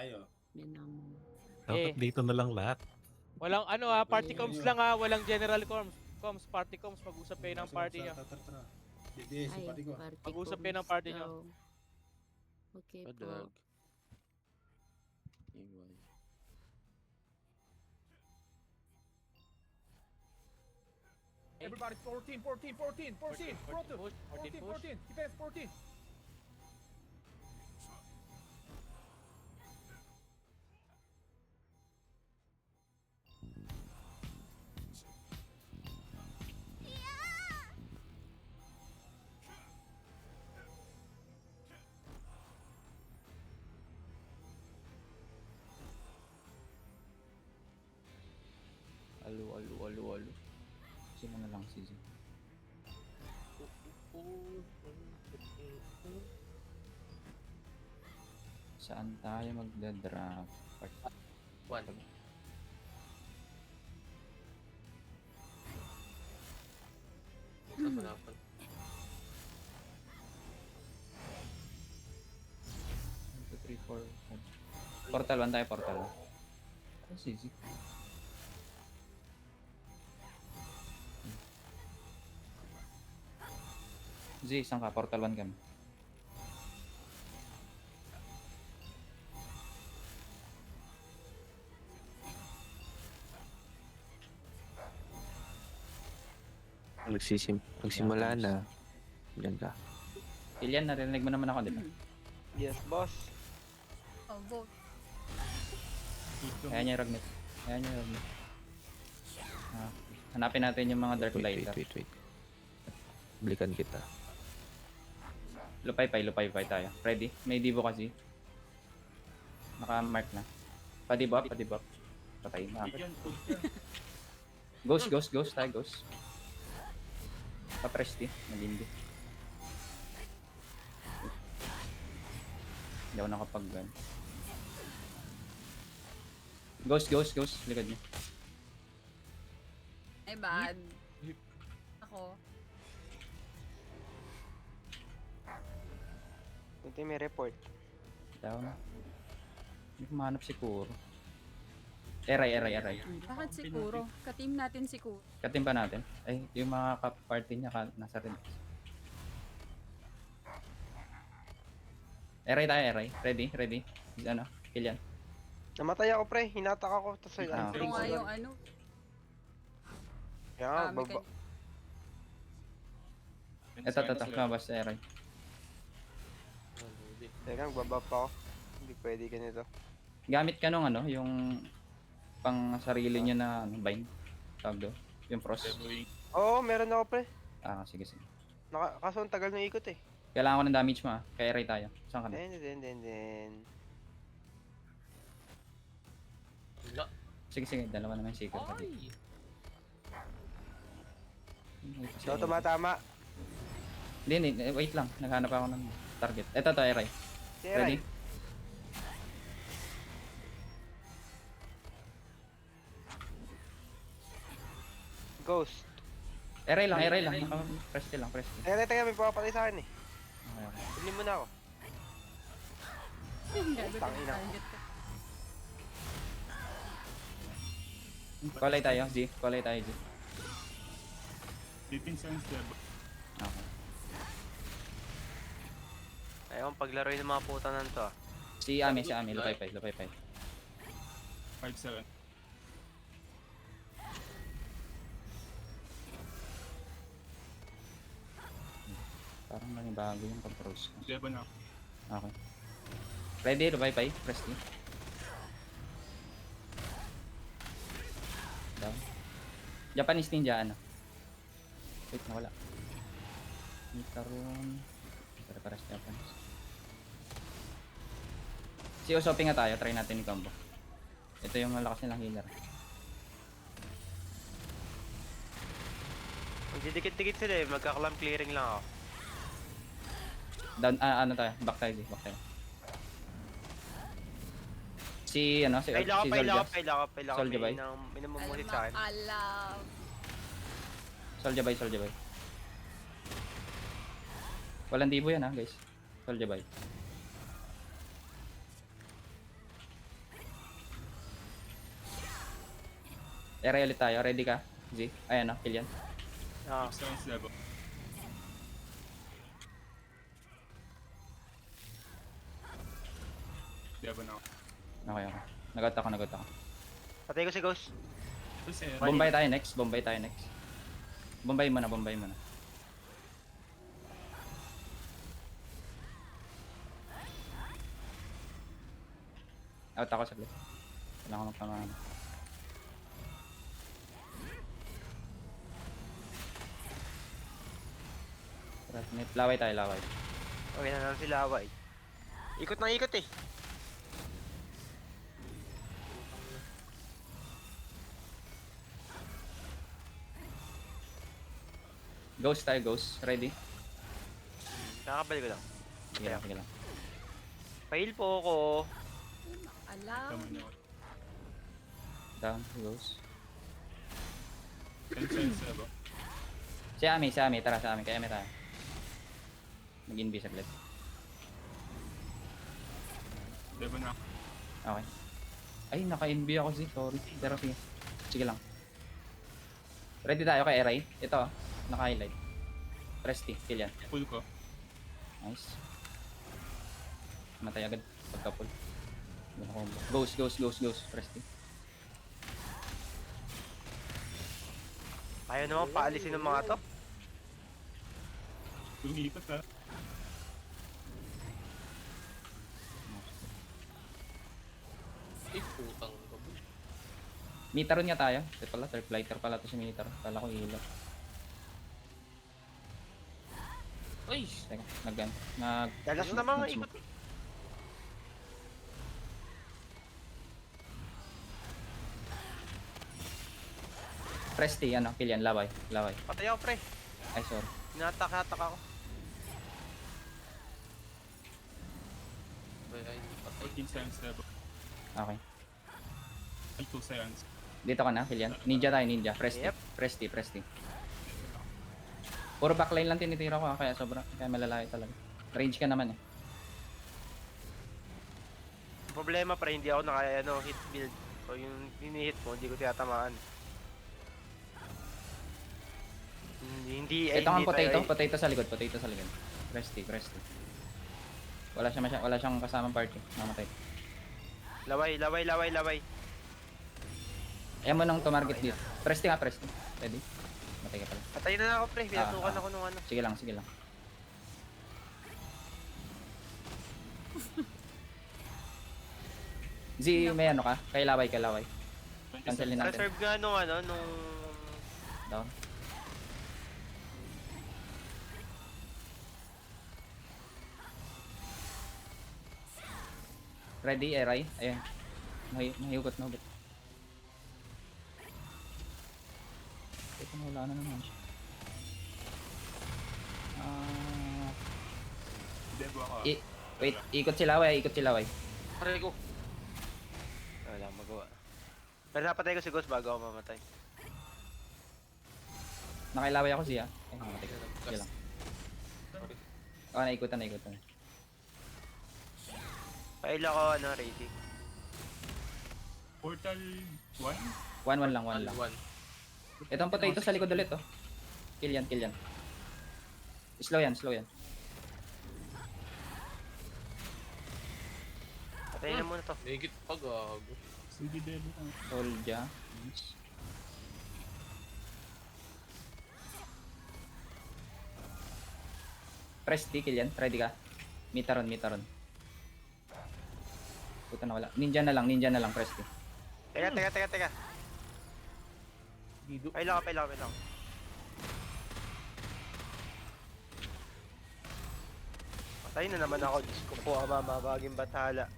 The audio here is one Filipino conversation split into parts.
tayo. Binamo. Dapat dito na lang lahat. Walang ano party comms lang walang general comms, party comms, mag-usap kayo ng party niya. Tara. Hindi, si party ko. Mag-usap kayo ng party niya. Okay po. Padag. Iway. Everybody 14. Proto. 14. Defense 14. Alo. Sino na lang si Z? Saan tayo magda-draft? Part 1. Hanapan. 1, 2, 3, 4. Portal 1 tayo, portal 1. Ano si Z? Z, isang ka, portal 1 kami. Magsimula na. Diyan ka. Kilian, narinig mo naman ako, di ba? Yes, boss. Oh, vote. Kaya niya Ragnit. Hanapin natin yung mga Dark Lighter. Wait. Blikan kita. Lupay-pay tayo. Ready? May divo kasi. Naka-mark na. Padibop. Patay na. Ghost tayo, ghost. Pa-presti. Malindi. Hindi ako nakapag-gun. Ghost. Likod niya. Ay, bad. Ako. Ito may report. Down. Hindi ko mahanap si Kuro. Eray. Bakit si Kuro? Ka-team natin si Kuro. Katim pa natin. Ay, yung mga ka-party niya nasa rin. Eray tayo, Eray. Ready? Ano? Kilian. Namatay ako, pre. Hinatak ako. Tapos ay Ah, Kung nga yung ano. Kaya nga, baba. Ito. Mabas, Eray. Teka, magbaba pa ako. Hindi pwede ganito. Gamit ka nung ano, yung pang sarili niya na bind. Tawag doon. Yung frost. Oo, meron ako, pre. Sige. Kaso ang tagal ng ikot eh. Kailangan ko ng damage mo Kaya Eray tayo. Saan ka na? Then. Sige. Dalawa naman yung secret. So, tumatama. Hindi. Wait lang. Naghanap ako ng target. Ito, Eray. Si Ready? Eray. Ghost. Eray lang. Press lang. Teka, may papatay sa akin eh. Okay. Hindi mo na ako. Gago Tangina. target ka. Kulay tayo, G. Dating sense there. Okay. Ayaw kong paglaruin ng mga puta nan to. Si Ami. Lupay-pay. 5-7. Parang bago yung controls ko. Diba na? Okay. Ready, lupay-pay. Press D. Down. Japanese ninja, ano? Wait, nawala. Nikaroon. Para Japanese. Si Usopp nga tayo. Try natin yung combo. Ito yung malakas nilang healer. Magdidikit-dikit sila eh. Magka-clam clearing lang ako. Down, ano tayo? Back tayo. Si Paila Soldier. ka. Soldier bay. May namumulit sa akin. Alam. Soldier bay. Walang dibo yan guys. Soldier bay. Area ulit tayo. Ready ka? Z? Ayan na, kill yan. Ah, Stones level. Diba na ako. Okay. Nagot ako. patay ko si Ghost. Kasi, Bombay tayo next. Bombay mo na. Out ako saglit. Kailangan ko magpamaan. Laway tayo. Okay na lang sila away. Ikot na ikot eh. Ghost tayo, ghost. Ready? Nakakabalik ko lang. Sige lang. Fail po ako. Alam. tama na ako. Down, ghost. 10 seconds level. Si Ami. Tara sa Ami. Kaya may tayo. Mag-invi saglit. Diba na ako. Okay. Ay, naka-invi ako sorry. Pero sige. Sige lang. Ready tayo kay Eray. Ito, naka-highlight. Press T, kill yan. Full ko. Nice. Matay agad. Pagka-pull. Ghost. Press T. Ayaw naman paalisin ng mga to. Lumikot ha. Mitaron nga tayo. Ito pala, third flighter pala to si Mitar. Kala ko hilo. Ay! Teka, Dalas na mga ikot. Press T, kill yan. Laway. Patay ako pre. Ay, sorry. Hinatak ako. 14 seconds level. Okay. Ay, 2 seconds. Dito ka na, kill yan. Ninja tayo, ninja. Press T. Yep. Press T. Puro backline lang tinitira ko kaya kaya malalayo talaga. Range ka naman eh. Problema pre, hindi ako hit build. O yung hinihit mo, hindi ko tiyatamaan. Ito ang potato sa likod. Press T. Wala siyang kasamang party. Namatay. Laway. Ayaw mo nang tumarget dito. Press T. Ready? Matay ka pala. Patay na ako pre, pinatukan ako nung ano. Sige lang. Z, may ano ka? Kay laway. Cancelin natin. Reserve nga nung Down. Ready, Eray? Ayan. Nahiugot. Ito na wala na naman siya. Diba ako. Wait, ikot si Laway. Aray ko! wala magawa. Pero napatay ko si Ghost bago ako mamatay. Nakailaway ako siya. Ay, namatay ko. Sige lang. Naikutan. Fail ako ready. Portal 1? 1-1 lang. Ito ang potato sa likod ulit, oh. Kill yan. Slow yan. Patay na muna to. Higit pa gago. Sige, Debo. Soldier. Press T, kill yan. Ready ka? Mitaron. Puta na wala. Ninja na lang. Press T. Teka. Gido. Fail ako. Patay na naman ako. Diyos ko po, mabaging bathala.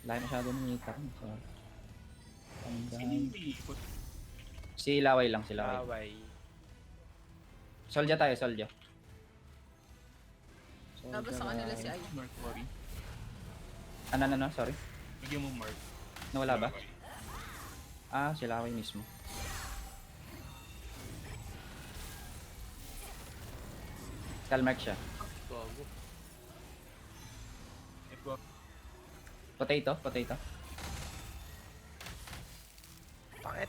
Lahat masyado ng mitaron. Sino yung ikot? Si Laway lang. Away. Soldier tayo. Tapos sa kanila si Ay. Mark Worry. Ano, sorry. Bigyan mo Mark. Nawala ba? Si Laway mismo. Kalmark siya. Gago. Potato, potato.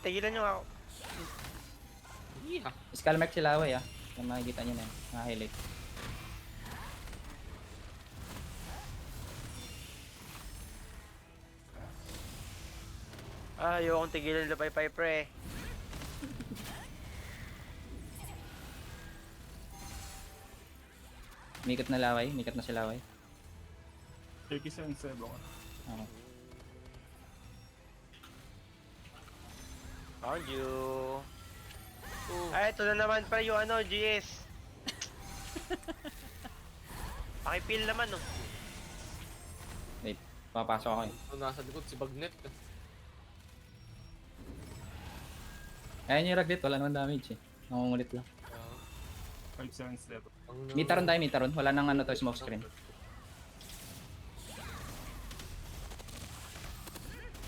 Tigilan nyo ako. Skullmark si Laway ah. Kung makikita nyo na yun. Naka-highlight. Ayokong tigilan na pay pre. Mikot na Laway. Mikot na si Laway. 37 ako. Okay. Found you. Ay, ito na naman pa yung ano, GS. Pakipil naman, oh. Wait. Papasok ako eh. Nasa likod si Bagnet. Ayan yung Raglit. Wala naman damage eh. Nangungulit lang. 577. Mitaron tayo, Mitaron. Wala nang ano to, smoke screen.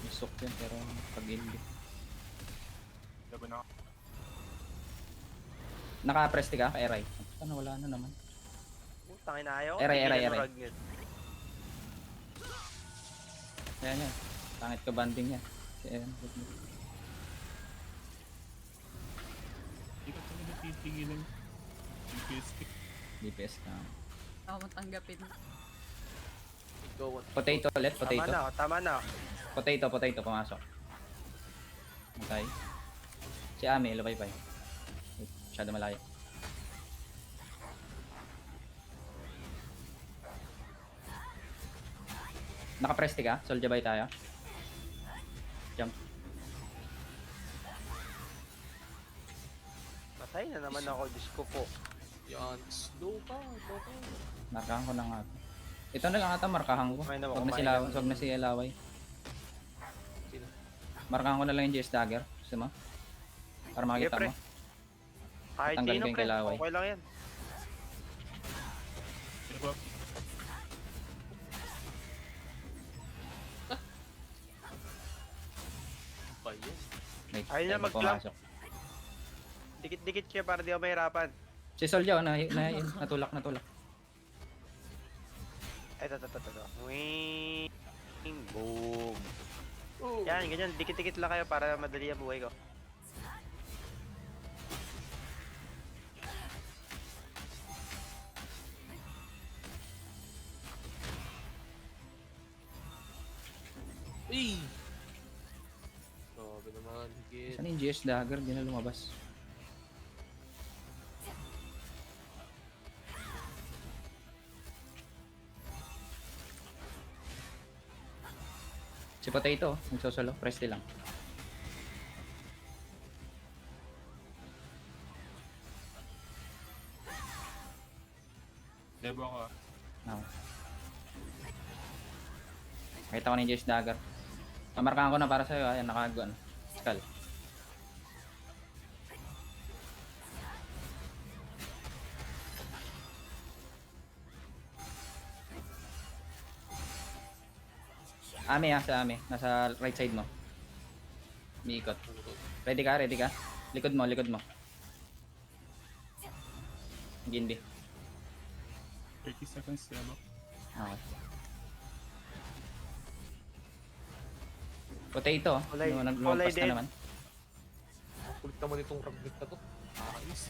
Misok yun, pero pag-hindi. Laban ako. Naka-presti ka, ka-eray. Ano, wala na naman. Putangin na ayaw. Eray, tigilan eray, ng eray. Ragnet. Ayan yan. Pangit ka banding yan. Ayan, Raglit. Hindi ko talaga titigilan. DPS kick. DPS ka. Ako matanggapin. Potato ulit, Tama potato. na, tama na. Potato, potato, pumasok. Okay. Si Ami, lupay-pay. Wait, masyado malayo. Naka-presti ka? Soldier bay tayo? Jump. Patay na naman ako, Diyos ko po. Yan, slow pa. Markahan ko na nga. Ito na lang ata, markahan ko. Kumain na Huwag na kumain si na. Laway. Huwag na si Laway. Sino? Markahan ko na lang yung GS Dagger. Gusto mo? Para makita pre. mo. Kahit Tatanggalin sino, ko yung pre. kay Laway. Okay lang yan. Sino ba? Pa yun. Wait, Ayun na, tayo mag-clamp. pumasok. Dikit-dikit siya para di ako mahirapan. Si Soldier, oh, natulak. Ito. Wing. Boom. Yan, ganyan. Dikit-dikit lang kayo para madali ang buhay ko. Uy! Grabe naman, higit. Saan yung GS Dagger? Di na lumabas. Si Potato, nagsosolo. Presti lang. Lebo ako. No. Nakita ko na yung GS Dagger. Markahan ko na para sa'yo. Ayan, nakaguan. Skull. Ami sa Ami. Nasa right side mo. Umiikot. Ready ka? Likod mo. Gindi. 30 seconds, lebo. Okay. Potato. Kulay- Lumampas kulay ka din. naman. Kulit naman itong Ragnet na to. Ayos.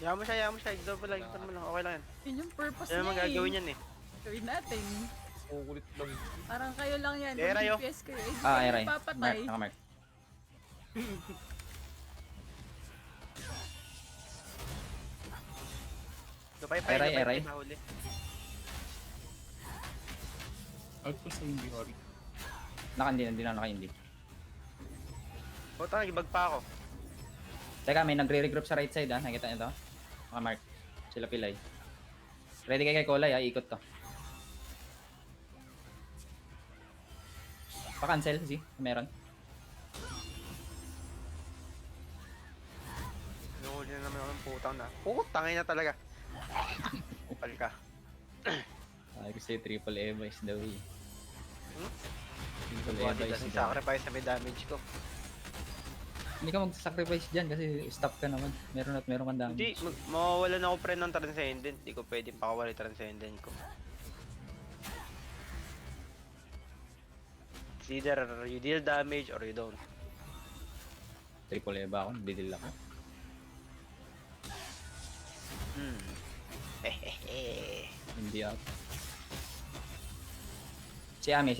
Yaman mo siya. Ignore mo lang, Okay lang yan. Yun yung purpose Yan naman niya gagawin yan eh. Gawin natin. Kukulit lang. Parang kayo lang yan. Eray, oh. DPS kayo. Eh, Ah, kayo Eray. papatay. Nakamark. Eray. Mahuli. Outpost sa hindi hori. Hindi na naka-hindi. Puta, nagibag pa ako. Teka, may nagre-regroup sa right side ha. Nakita nyo to? Nakamark. Sila pilay. Ready kayo kay Kolay ha. Ikot to. Pa-cancel, si. Meron. Nuhuli na naman ako ng putang na. Putangin na talaga. Kupal ka. Ay, kasi triple Eva is the way. Triple Body Eva is doesn't the way. sacrifice na may damage ko. Hindi ka mag-sacrifice dyan kasi stop ka naman. Meron kang Hindi, damage. mawawalan ako pre ng Transcendent. Hindi ko pwedeng pakawala yung Transcendent ko. It's either you deal damage or you don't. Triple Eva ako, nagdidil ako. Hehehe. Hindi ako. Si Ami.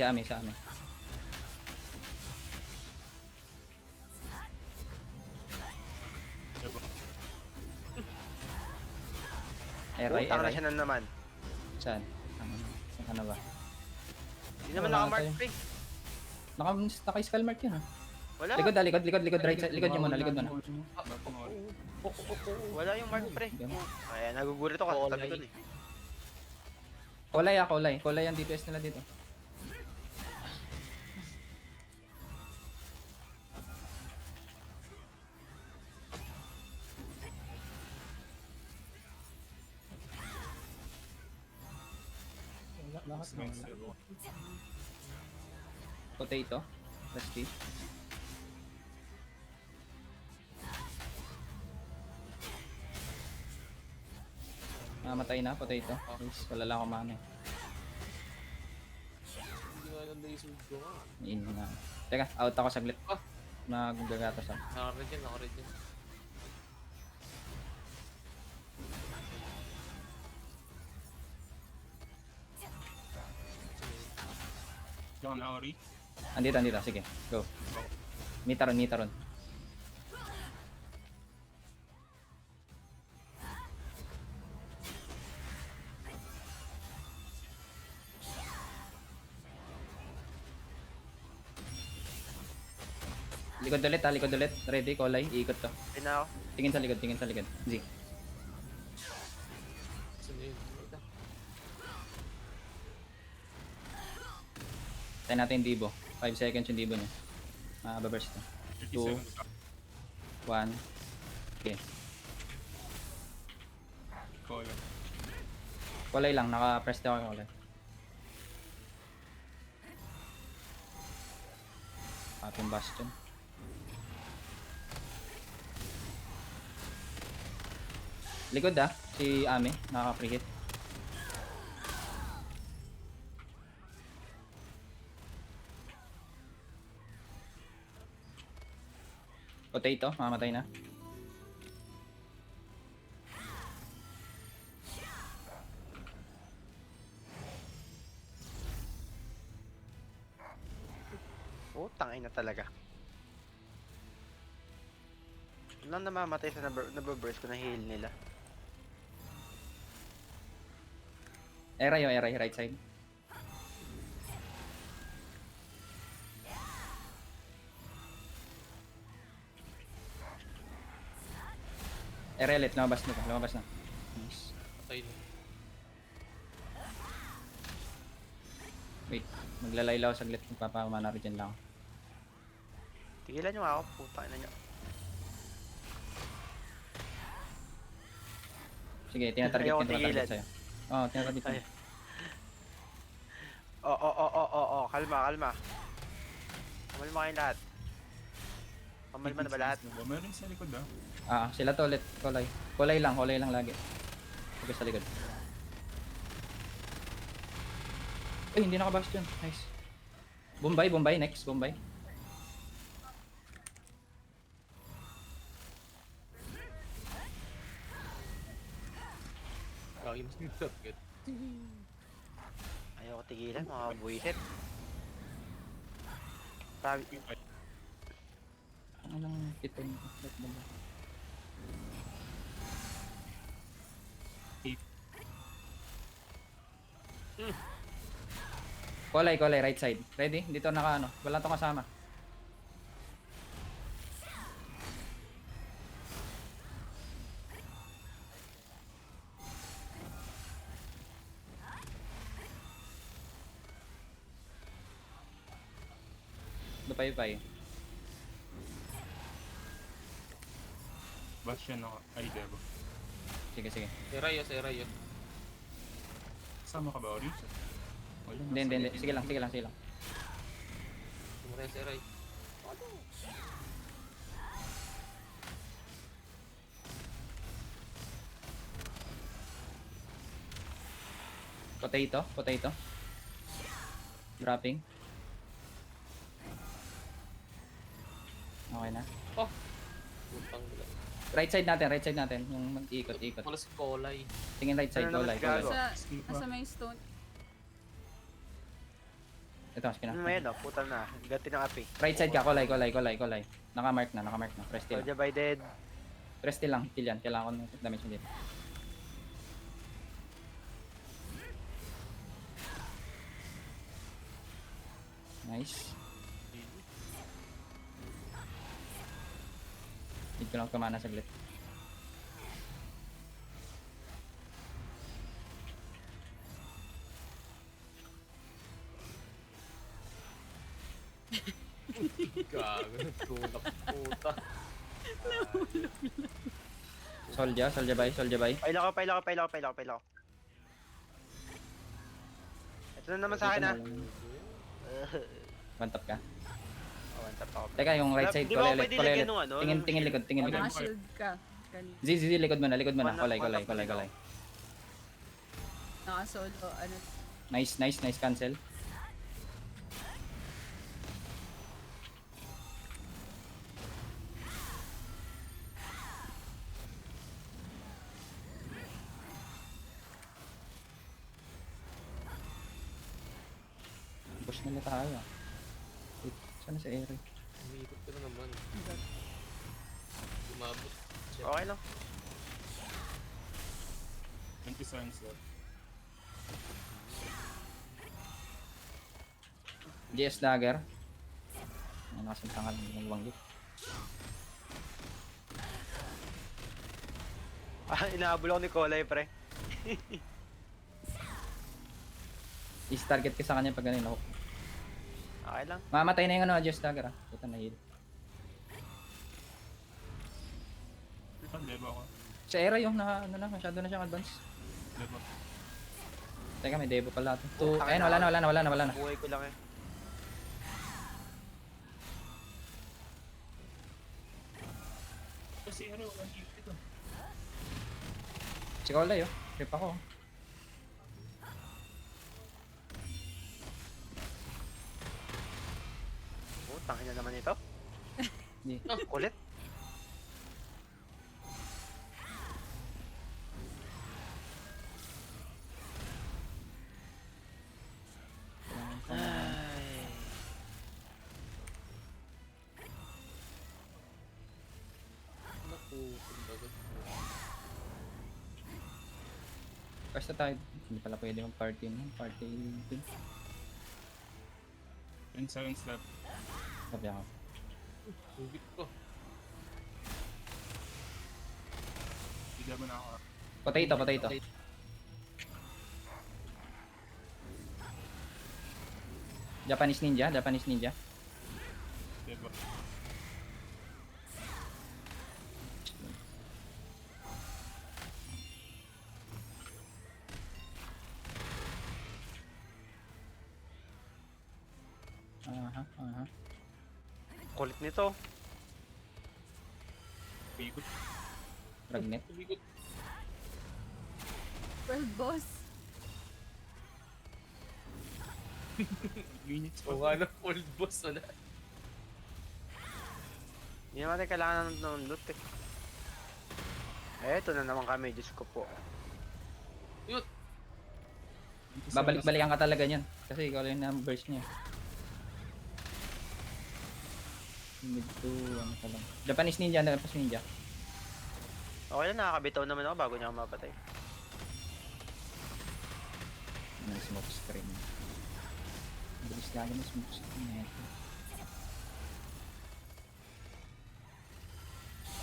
Eray. Putang na siya na naman. Saan? Saan ka na ba? Hindi naman Wala nakamark tayo. pre. Naka-skull mark yun, ha? Wala. Likod, right side. Likod nyo muna. Wala yung mark pre. Hindi mo. Ay, nagugulat ako kasi tabi ko eh. Kulay ang DPS nila dito. Potato. Rusty. Namatay na, potato. Please, wala lang ako mana. In na. Teka, out ako saglit. Naggagatas ako. Naka-regen. John Auri. Andito. Sige, go. Mitaron. Likod ulit. Ready, kolay. Iikot to. Ayun na ako. Tingin sa likod. Z. Tayo natin yung Divo. 5 seconds yung Divo niya. Baburst to. 30 Two. seconds. 1. Okay. Call. Kolay lang. Naka-press na ako yung kolay. Ating Bastion. Likod si Ame. Nakaka-free hit. Potato, mamamatay na. Oh, tangay na talaga. Nang namamatay sa nababurst ko na heal nila. Eray, right side. Erelit, lumabas na. Nice. Wait, maglalaylaw saglit. Magpapamana rin dyan lang. Tigilan nyo nga ako, putang ina nyo. Sige, tinatarget Ayaw ko ko tigilan. sa'yo. Oo, tinatarget ko. Ay. Kalma. Kumalma kayong lahat. Kumalma na ba lahat? Meron sa likod Sila to ulit. Kulay lang lagi. Focus sa likod. Ay, hindi naka-bastion. Nice. Bombay, next. Bombay. Ayaw ko tigilan, mga buwisit. Sabi, Anong piton? Kolay, right side. Ready? Dito wala tong kasama. Lupay-pay. Bastion ako. Ay, Devo. Sige. Erayo. Sama ka ba, Ori? Wala, Hindi. nasa Sige lang. Eray. Potato. Dropping. Okay na. Putang ina. Right side natin. Yung mag-ikot-ikot. Wala si Kolay. Tingin right side, Ano naman Golay. gago? Nasa may stone. Ito, mas Ano yan oh, puta na. Ganti ng api. Right side ka, Golay. Naka-mark na. Press Soldier by dead. lang. Kill yan. Kailangan ko ng damage mo dito. Nice. Need ko lang kumana saglit. Gago. Tulak puta. Soldier bay. Paila ko. Ito na naman sa akin ah. One tap ka. Oh, one tap ako. Teka, yung right side, Di ba Golay pwede ulit. lagyan nung ano? Tingin likod. Mga shield ka. Ganun. Z, likod mo na. One Golay. up. Naka-solo. Ano? Nice, cancel. Push na tayo. Wait, sana si Eric? Umiikot ka na naman. Umabot. Okay lang. 20 seconds left. GS dagger. Ano kasi tangal ng banggit. Inahabol ako ni Kolay pre. Is target ka sa kanya pag ganun. Okay lang. Mamatay na yung ano, GS dagger ah. Puta na heal. Debo ako. Si Era yung masyado na siyang advance. Debo. Teka, may Devo pala ito. Akin Ayun, wala na. Buhay ko lang eh. Kasi ano, 180 ito. Si Kolay oh. Trip ako. Oh, tangin na naman ito. Hindi. Kulit. Ay. Naku, kumbaga. Basta tayo. Hindi pala pwede yung party mo. Party team. 10 seconds left. Sabi ako. Tubig ko. Hindi mo na ako. Potato. Japanese ninja. Debo. Aha. Kulit nito. Ikot. Ragnet. Tubig ko. Well, boss. Minutes pa. O nga na, old boss. Wala. Hindi naman natin kailangan ng loot eh. Eto na naman kami, Diyos ko po. Yun. Babalik-balikan ka talaga niyan. Kasi ikaw lang yung numbers niya. Mid to, ano ka lang. Japanese ninja. Okay lang, nakakabitaw naman ako bago niya ako mapatay. May smoke screen. Bilis lagi ng smoke screen na ito.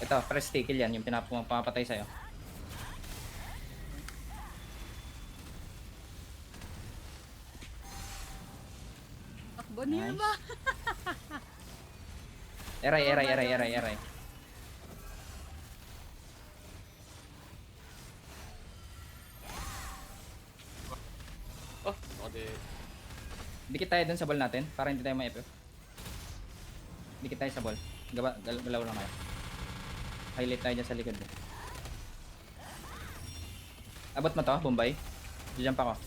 Ito, press tickle yan. Yung pinapapatay sa'yo. Takbo niya ba? Eray. Oh, okay. Dikit tayo dun sa ball natin para hindi tayo ma-FF. Dikit tayo sa ball. Galaw lang kayo. Highlight tayo dyan sa likod. Abot mo to, Bombay. Jump ako.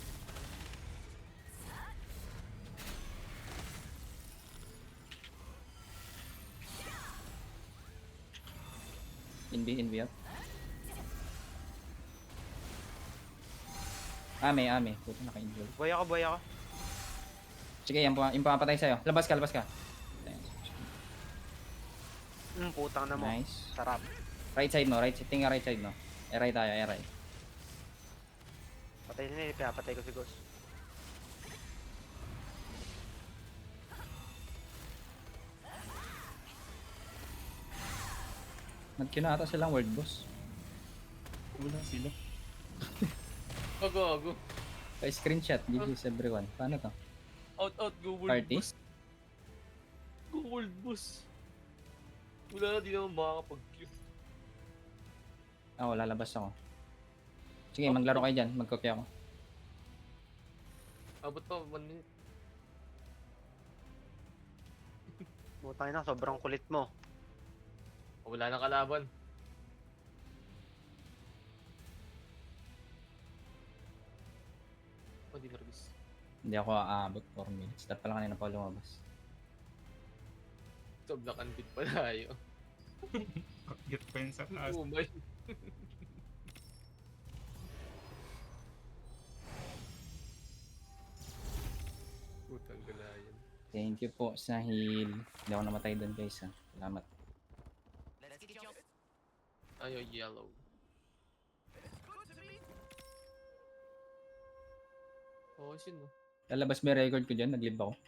NB up. Ame. Puto naka-involve. Buhay ako. Sige, yung papatay sa'yo. Labas ka. Putang na mo. Nice. Sarap. Right side mo. Tingnan right side mo. Eray tayo. Patay na nila, pinapatay ko si Ghost. Nagkina ata silang world boss. Wala sila. Go. Pa-screenshot. GG's everyone. Paano to? Out, go world Party? boss. Go world boss. Wala na, di naman makakapag-queue. Ako, lalabas ako. Sige, maglaro kayo dyan. Mag-copy ako. Abot pa, 1 minute. Putang na, sobrang kulit mo. Wala nang kalaban. Oh, di nervous. Hindi ako aabot 4 minutes. Dapat pala kanina pa ako lumabas. Sobrang kanbit pa tayo. Get pa yun sa taas. Oh my. Putang galayan. Thank you po sa heal. Hindi ako namatay doon guys ha. Salamat. Ayaw yellow. Oh, sino? Lalabas mo yung record ko dyan. Nag-live ako.